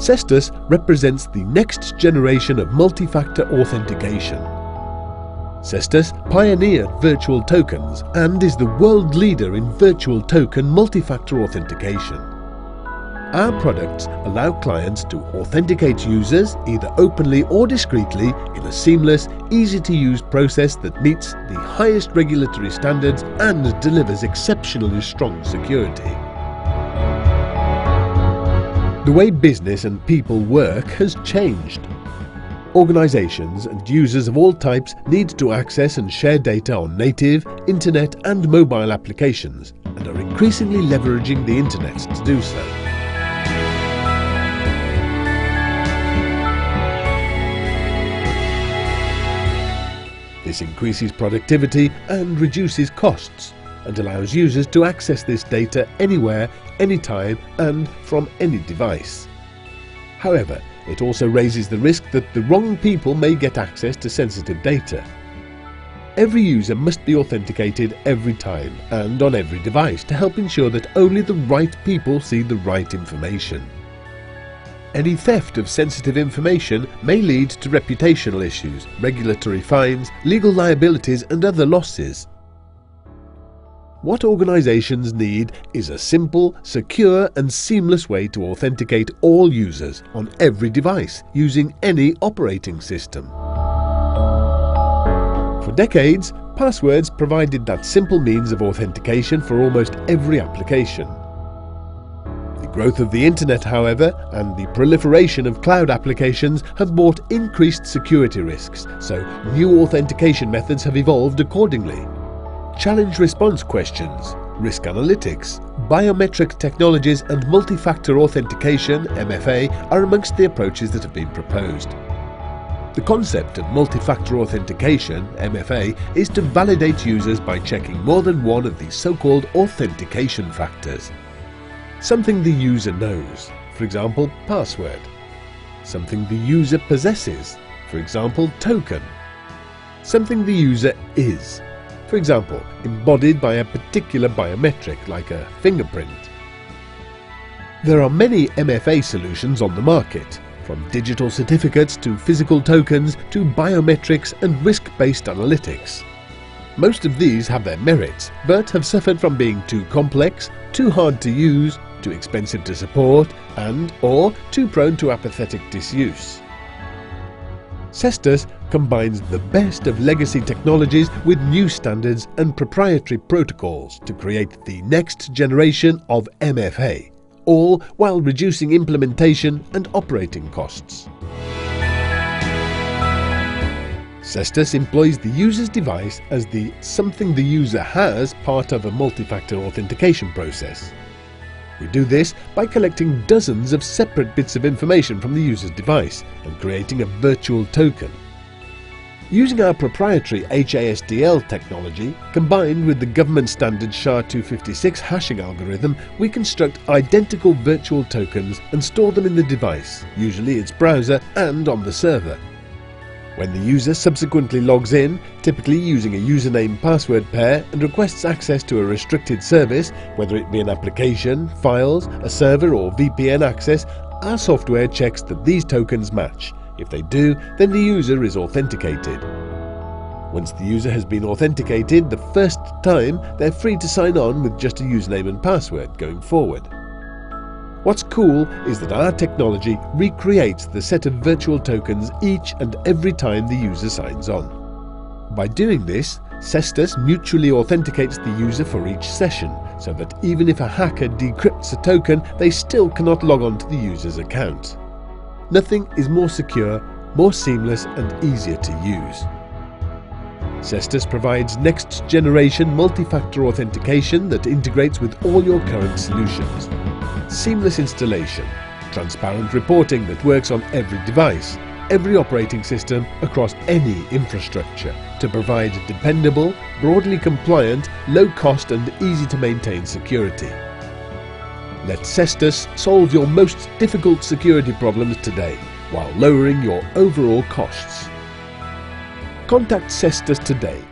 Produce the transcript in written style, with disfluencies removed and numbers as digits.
Sestus represents the next generation of multi-factor authentication. Sestus pioneered virtual tokens and is the world leader in virtual token multi-factor authentication. Our products allow clients to authenticate users either openly or discreetly in a seamless, easy-to-use process that meets the highest regulatory standards and delivers exceptionally strong security. The way business and people work has changed. Organizations and users of all types need to access and share data on native, internet and mobile applications and are increasingly leveraging the internet to do so. This increases productivity and reduces costs and allows users to access this data anywhere, anytime and from any device. However, it also raises the risk that the wrong people may get access to sensitive data. Every user must be authenticated every time and on every device to help ensure that only the right people see the right information. Any theft of sensitive information may lead to reputational issues, regulatory fines, legal liabilities and other losses. What organizations need is a simple, secure and seamless way to authenticate all users on every device using any operating system. For decades, passwords provided that simple means of authentication for almost every application. The growth of the internet, however, and the proliferation of cloud applications have brought increased security risks, so new authentication methods have evolved accordingly. Challenge response questions, risk analytics, biometric technologies and multi-factor authentication (MFA) are amongst the approaches that have been proposed. The concept of multi-factor authentication (MFA) is to validate users by checking more than one of the so-called authentication factors. Something the user knows, for example password. Something the user possesses, for example token. Something the user is, for example, embodied by a particular biometric like a fingerprint. There are many MFA solutions on the market, from digital certificates to physical tokens to biometrics and risk-based analytics. Most of these have their merits, but have suffered from being too complex, too hard to use, too expensive to support, and/or too prone to apathetic disuse. Sestus combines the best of legacy technologies with new standards and proprietary protocols to create the next generation of MFA, all while reducing implementation and operating costs. Sestus employs the user's device as the something the user has part of a multi-factor authentication process. We do this by collecting dozens of separate bits of information from the user's device and creating a virtual token. Using our proprietary HASDL technology, combined with the government standard SHA-256 hashing algorithm, we construct identical virtual tokens and store them in the device, usually its browser and on the server. When the user subsequently logs in, typically using a username-password pair, and requests access to a restricted service, whether it be an application, files, a server or VPN access, our software checks that these tokens match. If they do, then the user is authenticated. Once the user has been authenticated the first time, they're free to sign on with just a username and password going forward. What's cool is that our technology recreates the set of virtual tokens each and every time the user signs on. By doing this, Sestus mutually authenticates the user for each session, so that even if a hacker decrypts a token, they still cannot log on to the user's account. Nothing is more secure, more seamless and easier to use. Sestus provides next-generation multi-factor authentication that integrates with all your current solutions. Seamless installation, transparent reporting that works on every device, every operating system across any infrastructure to provide dependable, broadly compliant, low-cost and easy-to-maintain security. Let Sestus solve your most difficult security problems today while lowering your overall costs. Contact Sestus today